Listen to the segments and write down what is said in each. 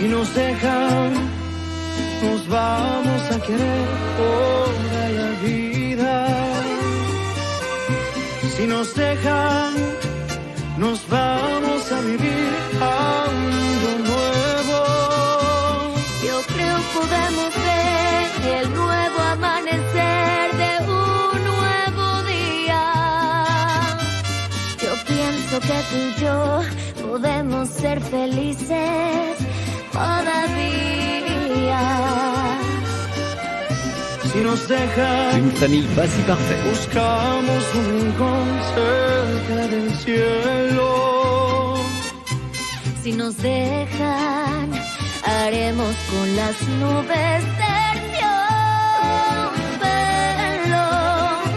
Si nos dejan, nos vamos a querer toda la vida. Si nos dejan, nos vamos a vivir algo nuevo. Yo creo podemos ver el nuevo amanecer de un nuevo día. Yo pienso que tú y yo podemos ser felices todavía. Si nos dejan, Une famille pas si parfaite. buscamos un rincón cerca del cielo. Si nos dejan, haremos con las nubes terciopelo.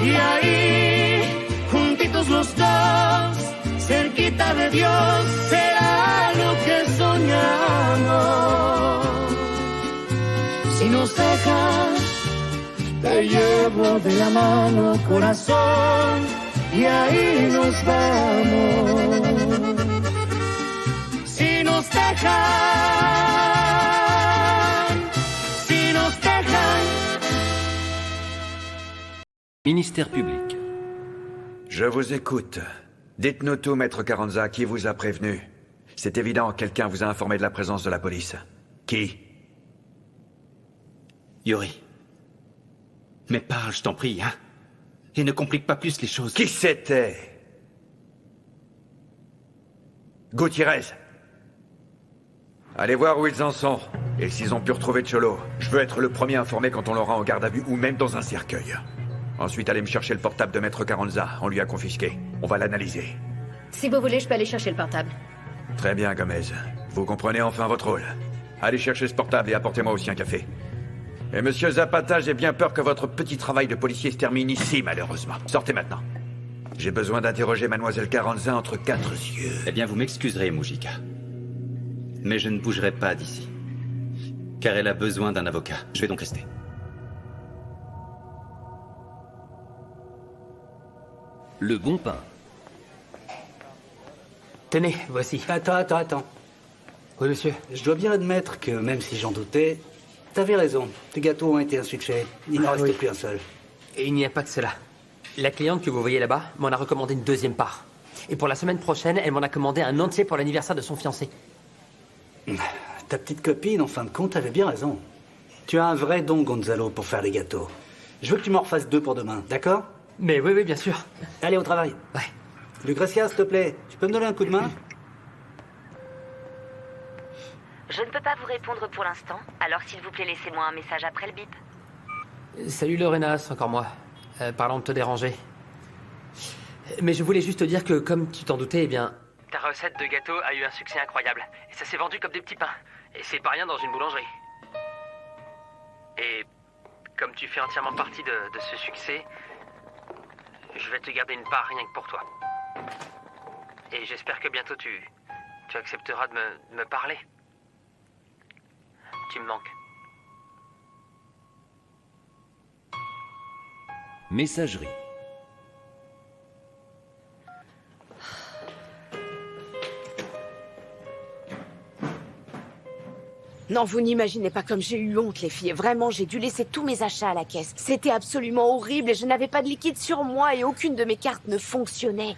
Y ahí, juntitos los dos, cerquita de Dios, será lo que soñamos. Si nos dejas, te llevo de la mano, corazón, y ahí nos vamos. Si nos dejan, si nos dejan. Ministère public. Je vous écoute. Dites-nous tout, maître Carranza, qui vous a prévenu? C'est évident, quelqu'un vous a informé de la présence de la police. Qui? Yuri. Mais parle, je t'en prie, hein. Et ne complique pas plus les choses. Qui c'était? Gutiérrez. Allez voir où ils en sont. Et s'ils ont pu retrouver Cholo. Je veux être le premier informé quand on l'aura en garde à vue ou même dans un cercueil. Ensuite, allez me chercher le portable de maître Carranza. On lui a confisqué. On va l'analyser. Si vous voulez, je peux aller chercher le portable. Très bien, Gomez. Vous comprenez enfin votre rôle. Allez chercher ce portable et apportez-moi aussi un café. Et monsieur Zapata, j'ai bien peur que votre petit travail de policier se termine ici, malheureusement. Sortez maintenant. J'ai besoin d'interroger mademoiselle Carranza entre quatre yeux. Eh bien, vous m'excuserez, Mujica. Mais je ne bougerai pas d'ici. Car elle a besoin d'un avocat. Je vais donc rester. Le bon pain. Tenez, voici. Attends. Oui, monsieur. Je dois bien admettre que, même si j'en doutais, t'avais raison. Tes gâteaux ont été un succès. Il n'en restait plus un seul. Et il n'y a pas que cela. La cliente que vous voyez là-bas m'en a recommandé une deuxième part. Et pour la semaine prochaine, elle m'en a commandé un entier pour l'anniversaire de son fiancé. Ta petite copine, en fin de compte, avait bien raison. Tu as un vrai don, Gonzalo, pour faire les gâteaux. Je veux que tu m'en refasses 2 pour demain, d'accord? Mais oui, bien sûr. Allez, au travail. Ouais. Lucretia, s'il te plaît, tu peux me donner un coup de main? Je ne peux pas vous répondre pour l'instant, alors s'il vous plaît, laissez-moi un message après le bip. Salut Lorena, c'est encore moi. Pardon de te déranger. Mais je voulais juste te dire que, comme tu t'en doutais, eh bien... Ta recette de gâteau a eu un succès incroyable. Et ça s'est vendu comme des petits pains. Et c'est pas rien dans une boulangerie. Et comme tu fais entièrement partie de ce succès, je vais te garder une part rien que pour toi. Et j'espère que bientôt tu accepteras de me parler. Tu me manques. Messagerie. Non, vous n'imaginez pas comme j'ai eu honte, les filles. Vraiment, j'ai dû laisser tous mes achats à la caisse. C'était absolument horrible et je n'avais pas de liquide sur moi et aucune de mes cartes ne fonctionnait.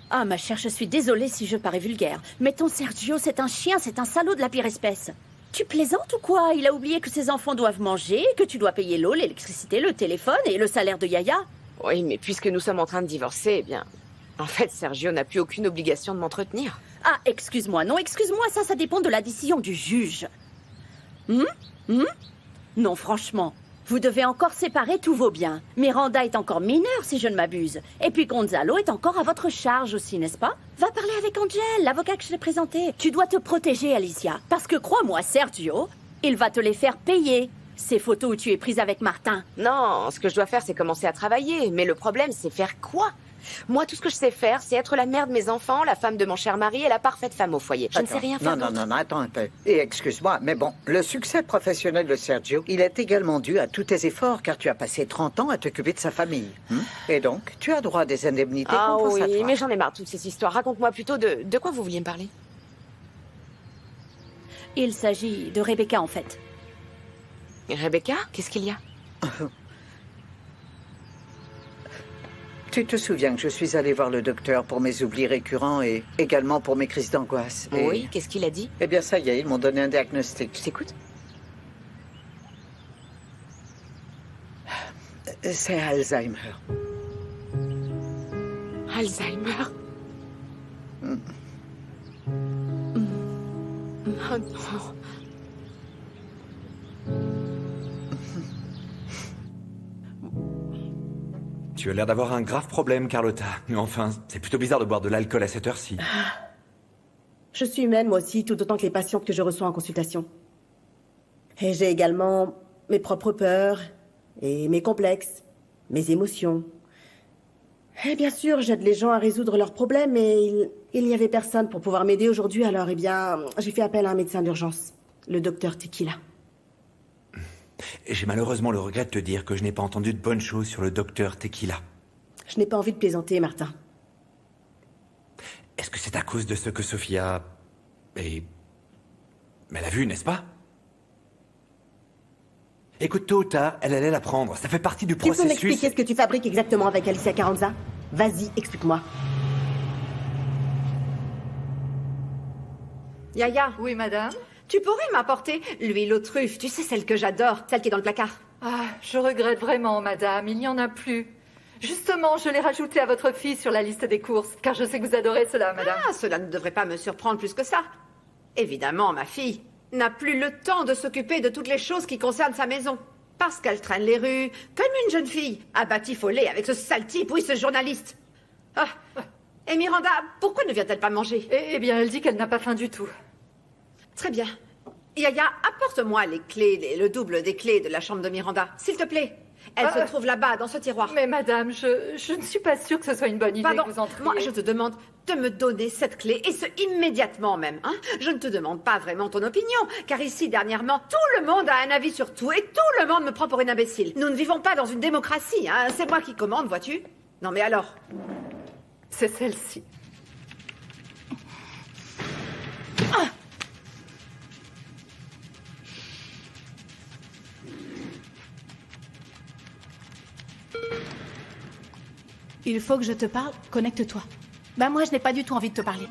Ah, ma chère, je suis désolée si je parais vulgaire. Mais ton Sergio, c'est un chien, c'est un salaud de la pire espèce. Tu plaisantes ou quoi? Il a oublié que ses enfants doivent manger, que tu dois payer l'eau, l'électricité, le téléphone et le salaire de Yaya. Oui, mais puisque nous sommes en train de divorcer, eh bien... En fait, Sergio n'a plus aucune obligation de m'entretenir. Ah, excuse-moi. Non, excuse-moi, ça dépend de la décision du juge. Non, franchement. Vous devez encore séparer tous vos biens. Miranda est encore mineure, si je ne m'abuse. Et puis Gonzalo est encore à votre charge aussi, n'est-ce pas? Va parler avec Angel, l'avocat que je t'ai présenté. Tu dois te protéger, Alicia. Parce que crois-moi, Sergio, il va te les faire payer. Ces photos où tu es prise avec Martin. Non, ce que je dois faire, c'est commencer à travailler. Mais le problème, c'est faire quoi? Moi, tout ce que je sais faire, c'est être la mère de mes enfants, la femme de mon cher mari et la parfaite femme au foyer. Je ne sais rien faire d'autre. Non, attends un peu. Et excuse-moi, mais bon, le succès professionnel de Sergio, il est également dû à tous tes efforts, car tu as passé 30 ans à t'occuper de sa famille. Et donc, tu as droit à des indemnités Ah compensatoires. oui, mais j'en ai marre de toutes ces histoires. Raconte-moi plutôt de quoi vous vouliez me parler. Il s'agit de Rebecca, en fait. Rebecca, qu'est-ce qu'il y a? Tu te souviens que je suis allée voir le docteur pour mes oublis récurrents et également pour mes crises d'angoisse. Et- Oui, qu'est-ce qu'il a dit? Eh bien, ça y est, ils m'ont donné un diagnostic. Je t'écoute. C'est Alzheimer. Alzheimer. Oh non. Tu as l'air d'avoir un grave problème, Carlotta. Mais enfin, c'est plutôt bizarre de boire de l'alcool à cette heure-ci. Je suis humaine, moi aussi, tout autant que les patientes que je reçois en consultation. Et j'ai également mes propres peurs, et mes complexes, mes émotions. Et bien sûr, j'aide les gens à résoudre leurs problèmes, mais il n'y avait personne pour pouvoir m'aider aujourd'hui, alors eh bien, j'ai fait appel à un médecin d'urgence, le docteur Tequila. Et j'ai malheureusement le regret de te dire que je n'ai pas entendu de bonnes choses sur le docteur Tequila. Je n'ai pas envie de plaisanter, Martin. Est-ce que c'est à cause de ce que Sophia... Mais elle a vu, n'est-ce pas? Écoute, tôt ou tard, elle allait l'apprendre. Ça fait partie du Tu peux processus. m'expliquer ce que tu fabriques exactement avec Alicia Carranza? Vas-y, explique-moi. Yaya. Oui, madame. Tu pourrais m'apporter l'huile aux truffes, tu sais, celle que j'adore, celle qui est dans le placard. Ah, je regrette vraiment, madame, il n'y en a plus. Justement, je l'ai rajouté à votre fille sur la liste des courses, car je sais que vous adorez cela, madame. Ah, cela ne devrait pas me surprendre plus que ça. Évidemment, ma fille n'a plus le temps de s'occuper de toutes les choses qui concernent sa maison. Parce qu'elle traîne les rues, comme une jeune fille, abatifolée avec ce sale type, oui, ce journaliste. Ah. Et Miranda, pourquoi ne vient-elle pas manger? Eh bien, elle dit qu'elle n'a pas faim du tout. Très bien. Yaya, apporte-moi les clés, le double des clés de la chambre de Miranda, s'il te plaît. Elle se trouve là-bas, dans ce tiroir. Mais madame, je ne suis pas sûre que ce soit une bonne idée Pardon, que vous entriez. moi je te demande de me donner cette clé, et ce immédiatement même. Hein? Je ne te demande pas vraiment ton opinion, car ici, dernièrement, tout le monde a un avis sur tout, et tout le monde me prend pour une imbécile. Nous ne vivons pas dans une démocratie, hein? C'est moi qui commande, vois-tu? Non mais alors? C'est celle-ci. Ah! Il faut que je te parle, connecte-toi. Ben moi, je n'ai pas du tout envie de te parler.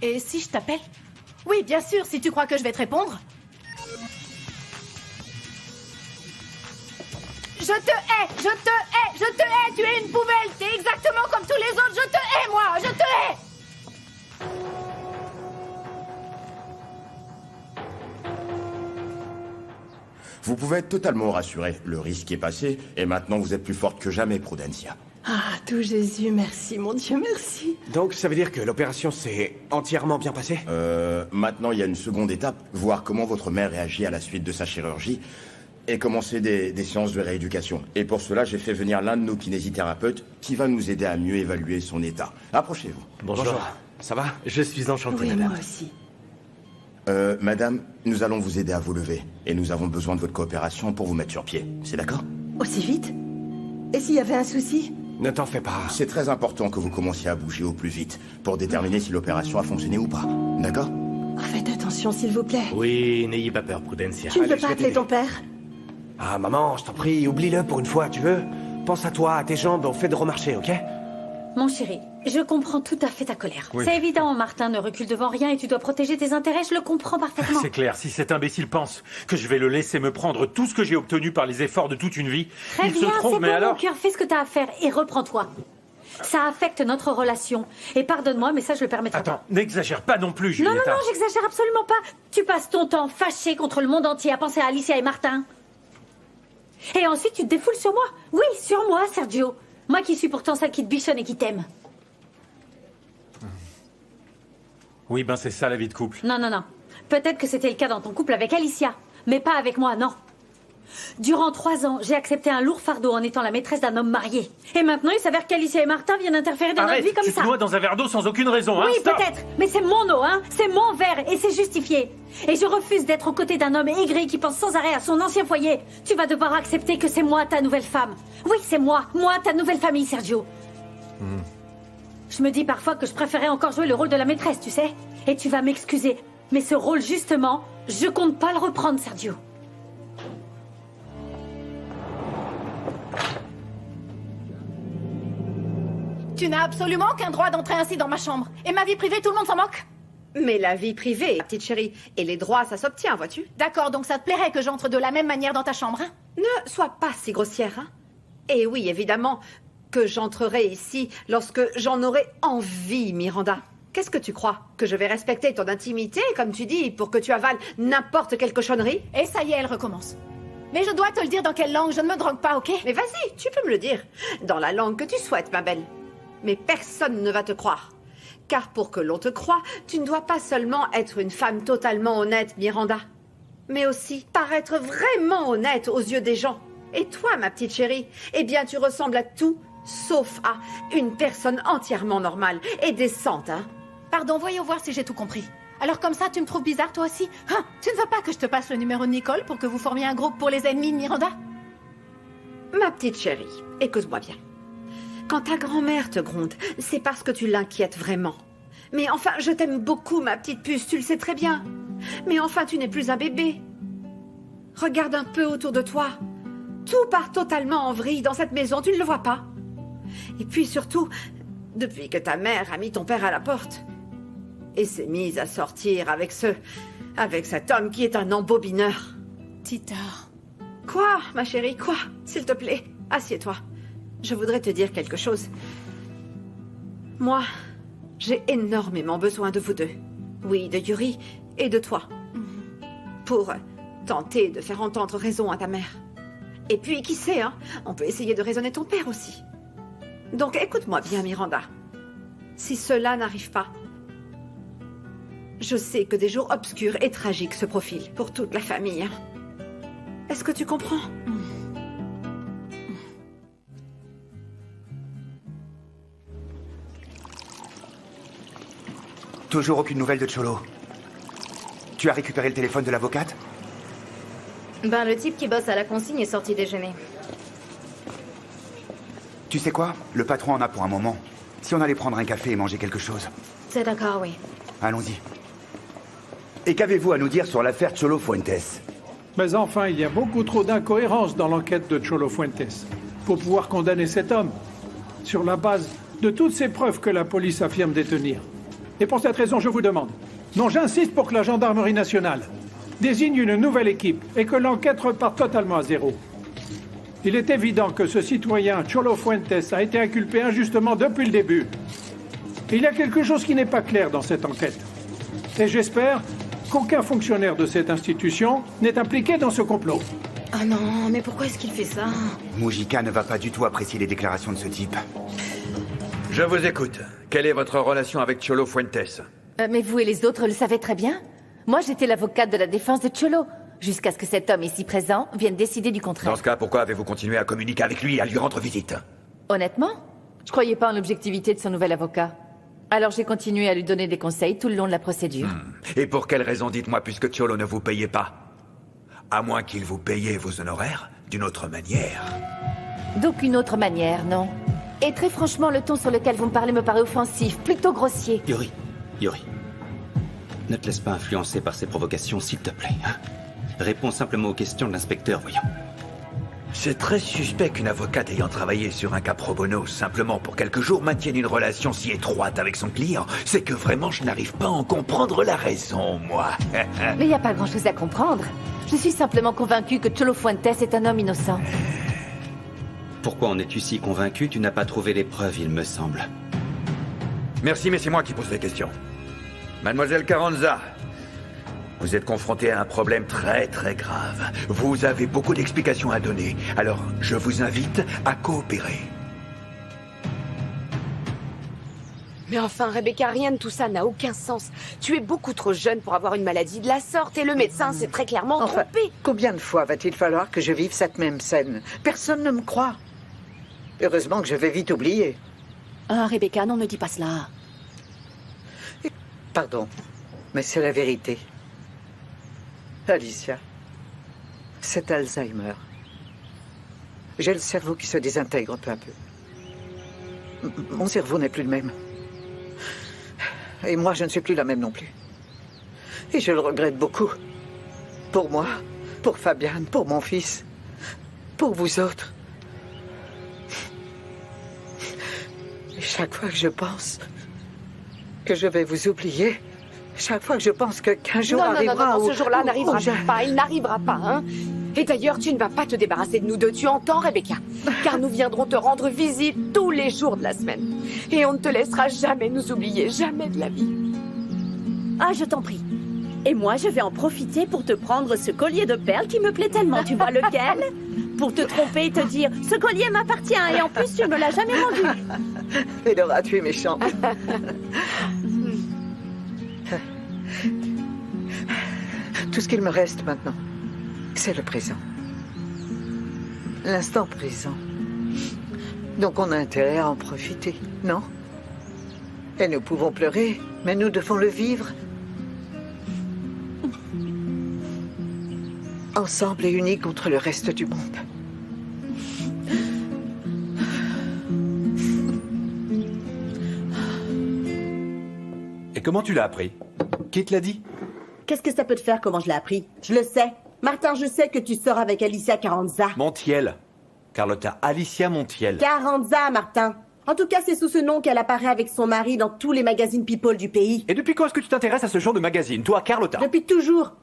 Et si je t'appelle? Oui, bien sûr, si tu crois que je vais te répondre. Je te hais, je te hais, je te hais, tu es une poubelle, t'es exactement comme tous les autres, je te hais, moi, je te hais! Vous pouvez être totalement rassuré. Le risque est passé, et maintenant vous êtes plus forte que jamais, Prudencia. Ah, tout Jésus, merci, mon Dieu, merci. Donc ça veut dire que l'opération s'est entièrement bien passée? Maintenant il y a une seconde étape, voir comment votre mère réagit à la suite de sa chirurgie, et commencer des séances de rééducation. Et pour cela, j'ai fait venir l'un de nos kinésithérapeutes qui va nous aider à mieux évaluer son état. Approchez-vous. Bonjour. Ça va? Je suis enchanté, Oui, madame. moi aussi. Madame, nous allons vous aider à vous lever, et nous avons besoin de votre coopération pour vous mettre sur pied. C'est d'accord? Aussi vite? Et s'il y avait un souci? Ne t'en fais pas. C'est très important que vous commenciez à bouger au plus vite, pour déterminer si l'opération a fonctionné ou pas. D'accord? Faites attention, s'il vous plaît. Oui, n'ayez pas peur, Prudencia. Tu ne veux Allez, je pas vais appeler t'aider. ton père? Ah, maman, je t'en prie, oublie-le pour une fois, tu veux? Pense à toi, à tes jambes, au fait de remarcher, ok? Mon chéri, je comprends tout à fait ta colère. Oui. C'est évident, Martin ne recule devant rien et tu dois protéger tes intérêts, je le comprends parfaitement. C'est clair, si cet imbécile pense que je vais le laisser me prendre tout ce que j'ai obtenu par les efforts de toute une vie, Très il bien, se c'est trompe, bon, mais mon alors... cœur, fais ce que t'as à faire et reprends-toi. Ça affecte notre relation. Et pardonne-moi, mais ça, je le permettrai pas. Attends, n'exagère pas non plus, Julieta. Non, j'exagère absolument pas. Tu passes ton temps fâché contre le monde entier à penser à Alicia et Martin. Et ensuite, tu te défoules sur moi. Oui, sur moi, Sergio. Moi qui suis pourtant celle qui te bichonne et qui t'aime. Oui, ben c'est ça la vie de couple. Non. Peut-être que c'était le cas dans ton couple avec Alicia, mais pas avec moi, non. Durant 3 ans, j'ai accepté un lourd fardeau en étant la maîtresse d'un homme marié. Et maintenant, il s'avère qu'Alicia et Martin viennent interférer dans Arrête, notre vie comme tu ça. te noies dans un verre d'eau sans aucune raison, hein? Oui, Stop. peut-être, mais c'est mon eau, hein. C'est mon verre, et c'est justifié. Et je refuse d'être aux côtés d'un homme aigri qui pense sans arrêt à son ancien foyer. Tu vas devoir accepter que c'est moi ta nouvelle femme. Oui, c'est moi ta nouvelle famille, Sergio. Je Je me dis parfois que je préférais encore jouer le rôle de la maîtresse, tu sais. Et tu vas m'excuser, mais ce rôle, justement, je compte pas le reprendre, Sergio. Tu n'as absolument aucun droit d'entrer ainsi dans ma chambre. Et ma vie privée, tout le monde s'en moque. Mais la vie privée, petite chérie, et les droits, ça s'obtient, vois-tu? D'accord, donc ça te plairait que j'entre de la même manière dans ta chambre, hein? Ne sois pas si grossière, hein? Et oui, évidemment, que j'entrerai ici lorsque j'en aurai envie, Miranda. Qu'est-ce que tu crois? Que je vais respecter ton intimité, comme tu dis, pour que tu avales n'importe quelle cochonnerie? Et ça y est, elle recommence. Mais je dois te le dire dans quelle langue, je ne me drogue pas, ok? Mais vas-y, tu peux me le dire. Dans la langue que tu souhaites, ma belle. Mais personne ne va te croire. Car pour que l'on te croie, tu ne dois pas seulement être une femme totalement honnête, Miranda, mais aussi paraître vraiment honnête aux yeux des gens. Et toi, ma petite chérie, eh bien, tu ressembles à tout, sauf à une personne entièrement normale et décente, hein? Pardon, voyons voir si j'ai tout compris. Alors comme ça, tu me trouves bizarre, toi aussi? Hein? Tu ne veux pas que je te passe le numéro de Nicole pour que vous formiez un groupe pour les ennemis de Miranda? Ma petite chérie, écoute-moi bien. Quand ta grand-mère te gronde, c'est parce que tu l'inquiètes vraiment. Mais enfin, je t'aime beaucoup, ma petite puce, tu le sais très bien. Mais enfin, tu n'es plus un bébé. Regarde un peu autour de toi. Tout part totalement en vrille dans cette maison, tu ne le vois pas? Et puis surtout, depuis que ta mère a mis ton père à la porte et s'est mise à sortir avec cet homme qui est un embobineur. Tita. Quoi, ma chérie, quoi? S'il te plaît, assieds-toi. Je voudrais te dire quelque chose. Moi, j'ai énormément besoin de vous deux. Oui, de Yuri et de toi. Pour tenter de faire entendre raison à ta mère. Et puis, qui sait, hein, on peut essayer de raisonner ton père aussi. Donc, écoute-moi bien, Miranda. Si cela n'arrive pas, je sais que des jours obscurs et tragiques se profilent pour toute la famille. Hein. Est-ce que tu comprends? Toujours aucune nouvelle de Cholo. Tu as récupéré le téléphone de l'avocate? Ben, le type qui bosse à la consigne est sorti déjeuner. Tu sais quoi? Le patron en a pour un moment. Si on allait prendre un café et manger quelque chose. C'est d'accord, oui. Allons-y. Et qu'avez-vous à nous dire sur l'affaire Cholo Fuentes? Mais enfin, il y a beaucoup trop d'incohérences dans l'enquête de Cholo Fuentes pour pouvoir condamner cet homme sur la base de toutes ces preuves que la police affirme détenir. Et pour cette raison, je vous demande, non, j'insiste pour que la gendarmerie nationale désigne une nouvelle équipe et que l'enquête reparte totalement à zéro. Il est évident que ce citoyen, Cholo Fuentes, a été inculpé injustement depuis le début. Il y a quelque chose qui n'est pas clair dans cette enquête. Et j'espère qu'aucun fonctionnaire de cette institution n'est impliqué dans ce complot. Ah non, mais pourquoi est-ce qu'il fait ça? Mujica ne va pas du tout apprécier les déclarations de ce type. Je vous écoute. Quelle est votre relation avec Cholo Fuentes? Mais vous et les autres le savez très bien. Moi, j'étais l'avocate de la défense de Cholo, jusqu'à ce que cet homme ici présent vienne décider du contraire. Dans ce cas, pourquoi avez-vous continué à communiquer avec lui et à lui rendre visite? Honnêtement, je croyais pas en l'objectivité de son nouvel avocat. Alors j'ai continué à lui donner des conseils tout le long de la procédure. Et pour quelle raison, dites-moi, puisque Cholo ne vous payait pas? À moins qu'il vous payait vos honoraires d'une autre manière. D'aucune autre manière, non. Et très franchement, le ton sur lequel vous me parlez me paraît offensif, plutôt grossier. Yuri, ne te laisse pas influencer par ces provocations, s'il te plaît. Hein? Réponds simplement aux questions de l'inspecteur, voyons. C'est très suspect qu'une avocate ayant travaillé sur un cas pro bono simplement pour quelques jours maintienne une relation si étroite avec son client. C'est que vraiment je n'arrive pas à en comprendre la raison, moi. Mais il n'y a pas grand-chose à comprendre. Je suis simplement convaincue que Cholo Fuentes est un homme innocent. Pourquoi en es-tu si convaincu? Tu n'as pas trouvé les preuves, il me semble. Merci, mais c'est moi qui pose les questions. Mademoiselle Carranza, vous êtes confrontée à un problème très très grave. Vous avez beaucoup d'explications à donner. Alors, je vous invite à coopérer. Mais enfin, Rebecca, rien de tout ça n'a aucun sens. Tu es beaucoup trop jeune pour avoir une maladie de la sorte et le médecin s'est très clairement trompé. Combien de fois va-t-il falloir que je vive cette même scène? Personne ne me croit. Heureusement que je vais vite oublier. Ah, Rebecca, non, ne dis pas cela. Pardon, mais c'est la vérité. Alicia, c'est Alzheimer. J'ai le cerveau qui se désintègre peu à peu. Mon cerveau n'est plus le même. Et moi, je ne suis plus la même non plus. Et je le regrette beaucoup. Pour moi, pour Fabian, pour mon fils, pour vous autres. Et chaque fois que je pense que je vais vous oublier, chaque fois que je pense qu'un jour arrivera non, où... ce jour-là où- n'arrivera où je- pas, il n'arrivera pas, hein. Et d'ailleurs, tu ne vas pas te débarrasser de nous deux, tu entends, Rebecca? Car nous viendrons te rendre visite tous les jours de la semaine. Et on ne te laissera jamais nous oublier, jamais de la vie. Ah, je t'en prie. Et moi, je vais en profiter pour te prendre ce collier de perles qui me plaît tellement. Tu vois lequel? Pour te tromper et te dire « Ce collier m'appartient et en plus, tu ne me l'as jamais rendu. » Fedora, tu es méchante. Tout ce qu'il me reste maintenant, c'est le présent. L'instant présent. Donc on a intérêt à en profiter, non? Et nous pouvons pleurer, mais nous devons le vivre. Ensemble et unis contre le reste du monde. Et comment tu l'as appris? Qui te l'a dit? Qu'est-ce que ça peut te faire, comment je l'ai appris? Je le sais. Martin, je sais que tu sors avec Alicia Carranza. Montiel. Carlotta, Alicia Montiel. Carranza, Martin. En tout cas, c'est sous ce nom qu'elle apparaît avec son mari dans tous les magazines People du pays. Et depuis quand est-ce que tu t'intéresses à ce genre de magazine, toi, Carlotta? Depuis toujours.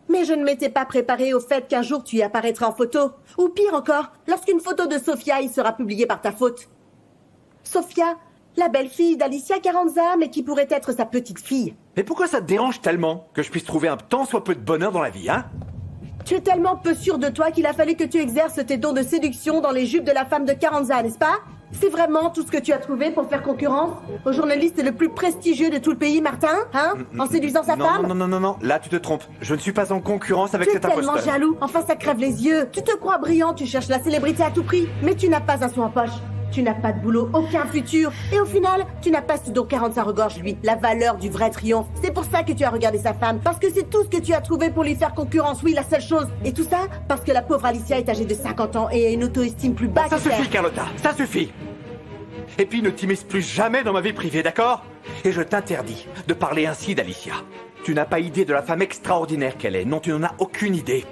Mais je ne m'étais pas préparée au fait qu'un jour tu y apparaîtras en photo. Ou pire encore, lorsqu'une photo de Sofia y sera publiée par ta faute. Sofia, la belle-fille d'Alicia Carranza, mais qui pourrait être sa petite-fille. Mais pourquoi ça te dérange tellement que je puisse trouver un tant soit peu de bonheur dans la vie, hein? Tu es tellement peu sûr de toi qu'il a fallu que tu exerces tes dons de séduction dans les jupes de la femme de Carranza, n'est-ce pas? C'est vraiment tout ce que tu as trouvé pour faire concurrence au journaliste le plus prestigieux de tout le pays, Martin? Hein? En séduisant sa femme? Non, là tu te trompes. Je ne suis pas en concurrence avec cet Tu es tellement imposteur. jaloux, enfin ça crève les yeux. Tu te crois brillant, tu cherches la célébrité à tout prix, mais tu n'as pas un sou en poche. Tu n'as pas de boulot, aucun futur. Et au final, tu n'as pas ce dont 45 regorge lui, la valeur du vrai triomphe. C'est pour ça que tu as regardé sa femme, parce que c'est tout ce que tu as trouvé pour lui faire concurrence, oui, la seule chose. Et tout ça, parce que la pauvre Alicia est âgée de 50 ans et a une auto-estime plus basse. Ça suffit, Carlotta, ça suffit. Et puis ne t'immisce plus jamais dans ma vie privée, d'accord? Et je t'interdis de parler ainsi d'Alicia. Tu n'as pas idée de la femme extraordinaire qu'elle est. Non, tu n'en as aucune idée.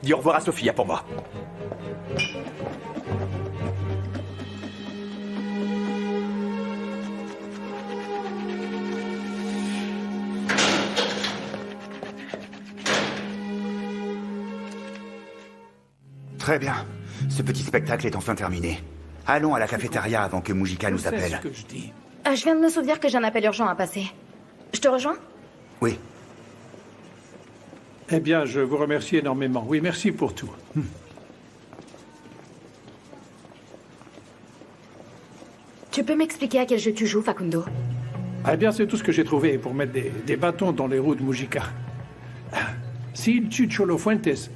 Dis au revoir à Sophia pour moi. Très bien. Ce petit spectacle est enfin terminé. Allons à la cafétéria avant que Mujica nous appelle. Je viens de me souvenir que j'ai un appel urgent à passer. Je te rejoins? Oui. Eh bien, je vous remercie énormément. Oui, merci pour tout. Tu peux m'expliquer à quel jeu tu joues, Facundo? Eh bien, c'est tout ce que j'ai trouvé pour mettre des bâtons dans les roues de Mujica. S'il tue Cholo Fuentes,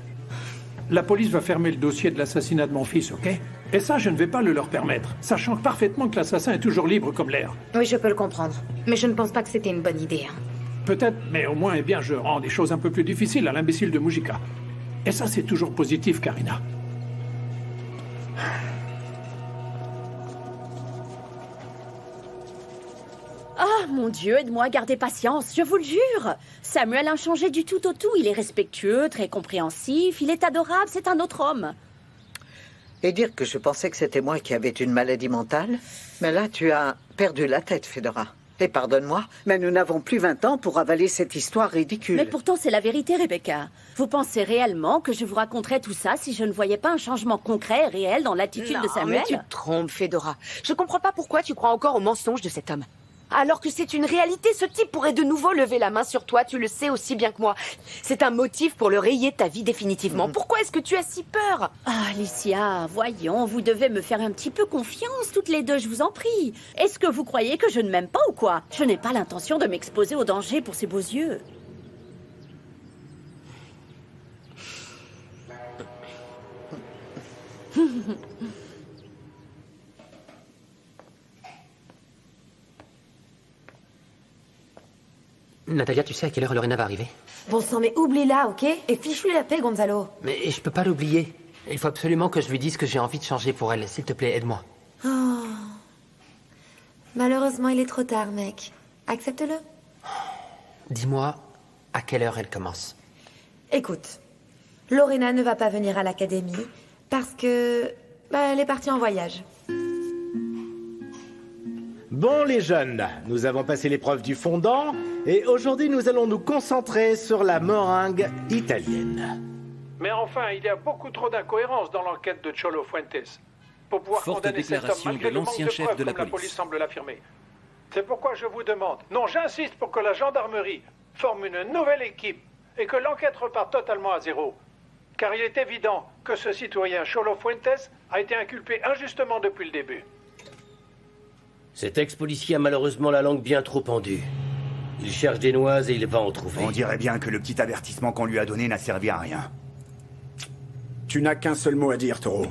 la police va fermer le dossier de l'assassinat de mon fils, ok? Et ça, je ne vais pas le leur permettre, sachant parfaitement que l'assassin est toujours libre comme l'air. Oui, je peux le comprendre. Mais je ne pense pas que c'était une bonne idée. Hein. Peut-être, mais au moins, eh bien, je rends des choses un peu plus difficiles à l'imbécile de Mujica. Et ça, c'est toujours positif, Karina. Ah, mon Dieu, aide-moi à garder patience, je vous le jure. Samuel a changé du tout au tout. Il est respectueux, très compréhensif, il est adorable, c'est un autre homme. Et dire que je pensais que c'était moi qui avais une maladie mentale? Mais là, tu as perdu la tête, Fedora. Et pardonne-moi, mais nous n'avons plus 20 ans pour avaler cette histoire ridicule. Mais pourtant, c'est la vérité, Rebecca. Vous pensez réellement que je vous raconterais tout ça si je ne voyais pas un changement concret et réel dans l'attitude de Samuel? Mais tu te trompes, Fedora. Je comprends pas pourquoi tu crois encore au mensonge de cet homme. Alors que c'est une réalité, ce type pourrait de nouveau lever la main sur toi, tu le sais aussi bien que moi. C'est un motif pour le rayer de ta vie définitivement. Pourquoi est-ce que tu as si peur? Ah, Alicia, voyons, vous devez me faire un petit peu confiance, toutes les deux, je vous en prie. Est-ce que vous croyez que je ne m'aime pas ou quoi? Je n'ai pas l'intention de m'exposer au danger pour ces beaux yeux. Natalia, tu sais à quelle heure Lorena va arriver? Bon sang, mais oublie-la, ok? Et fiche-lui la paix, Gonzalo. Mais je peux pas l'oublier. Il faut absolument que je lui dise que j'ai envie de changer pour elle. S'il te plaît, aide-moi. Oh. Malheureusement, il est trop tard, mec. Accepte-le. Dis-moi, à quelle heure elle commence? Écoute, Lorena ne va pas venir à l'académie parce que... elle est partie en voyage. Bon les jeunes, nous avons passé l'épreuve du fondant et aujourd'hui nous allons nous concentrer sur la meringue italienne. Mais enfin, il y a beaucoup trop d'incohérences dans l'enquête de Cholo Fuentes pour pouvoir Forte condamner cet homme déclaration malgré de le manque l'ancien de chef preuves de la comme la police. police semble l'affirmer. C'est pourquoi je vous demande, non j'insiste pour que la gendarmerie forme une nouvelle équipe et que l'enquête reparte totalement à zéro. Car il est évident que ce citoyen Cholo Fuentes a été inculpé injustement depuis le début. Cet ex-policier a malheureusement la langue bien trop pendue. Il cherche des noises et il va en trouver. On dirait bien que le petit avertissement qu'on lui a donné n'a servi à rien. Tu n'as qu'un seul mot à dire, Taureau.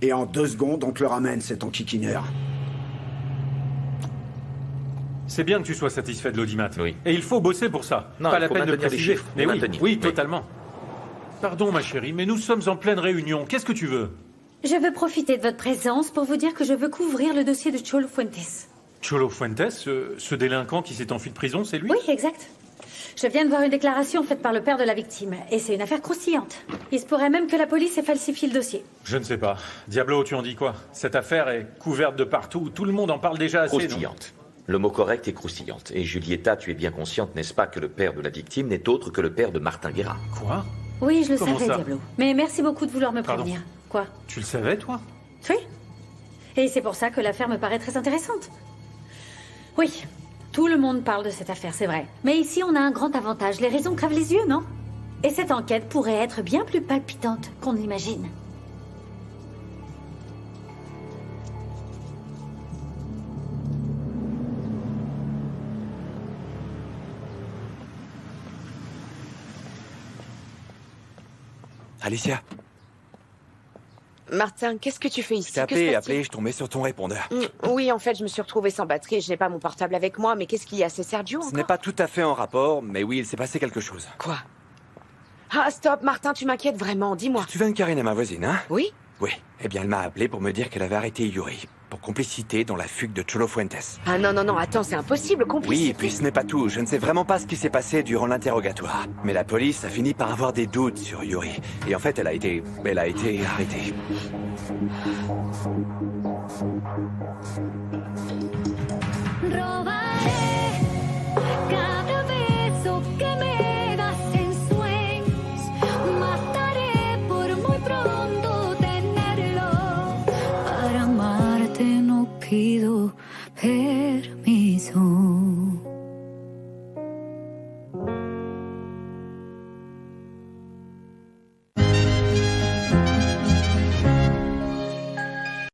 Et en 2 secondes, on te le ramène, c'est ton kikineur. C'est bien que tu sois satisfait de l'audimat. Oui. Et il faut bosser pour ça. Non, pas il la faut peine de maintenir les préciser. chiffres, Mais oui, maintenir. oui, Oui. totalement. Pardon, ma chérie, mais nous sommes en pleine réunion. Qu'est-ce que tu veux? Je veux profiter de votre présence pour vous dire que je veux couvrir le dossier de Cholo Fuentes. Cholo Fuentes, ce délinquant qui s'est enfui de prison, c'est lui? Oui, exact. Je viens de voir une déclaration faite par le père de la victime, et c'est une affaire croustillante. Il se pourrait même que la police ait falsifié le dossier. Je ne sais pas. Diablo, tu en dis quoi? Cette affaire est couverte de partout. Tout le monde en parle déjà assez. Croustillante. Le mot correct est croustillante. Et Julieta, tu es bien consciente, n'est-ce pas, que le père de la victime n'est autre que le père de Martin Guerra? Quoi? Oui, je le Comment savais, ça? Diablo. Mais merci beaucoup de vouloir me Pardon. prévenir. Quoi? Tu le savais, toi? Oui. Et c'est pour ça que l'affaire me paraît très intéressante. Oui, tout le monde parle de cette affaire, c'est vrai. Mais ici, on a un grand avantage. Les raisons crèvent les yeux, non? Et cette enquête pourrait être bien plus palpitante qu'on imagine. Alicia, Martin, qu'est-ce que tu fais ici? je t'ai Que se passe-t-il appelé, je tombais sur ton répondeur. Oui, en fait, je me suis retrouvée sans batterie et je n'ai pas mon portable avec moi. Mais qu'est-ce qu'il y a? C'est Sergio Ce encore? n'est pas tout à fait en rapport, mais oui, il s'est passé quelque chose. Quoi? Ah, stop, Martin, tu m'inquiètes vraiment, dis-moi. Tu viens de Karina, ma voisine, hein? Oui? Oui. Eh bien, elle m'a appelé pour me dire qu'elle avait arrêté Yuri, pour complicité dans la fugue de Cholo Fuentes. Ah non, non, non, attends, c'est impossible, complicité. Oui, et puis ce n'est pas tout. Je ne sais vraiment pas ce qui s'est passé durant l'interrogatoire. Mais la police a fini par avoir des doutes sur Yuri. Et en fait, elle a été arrêtée.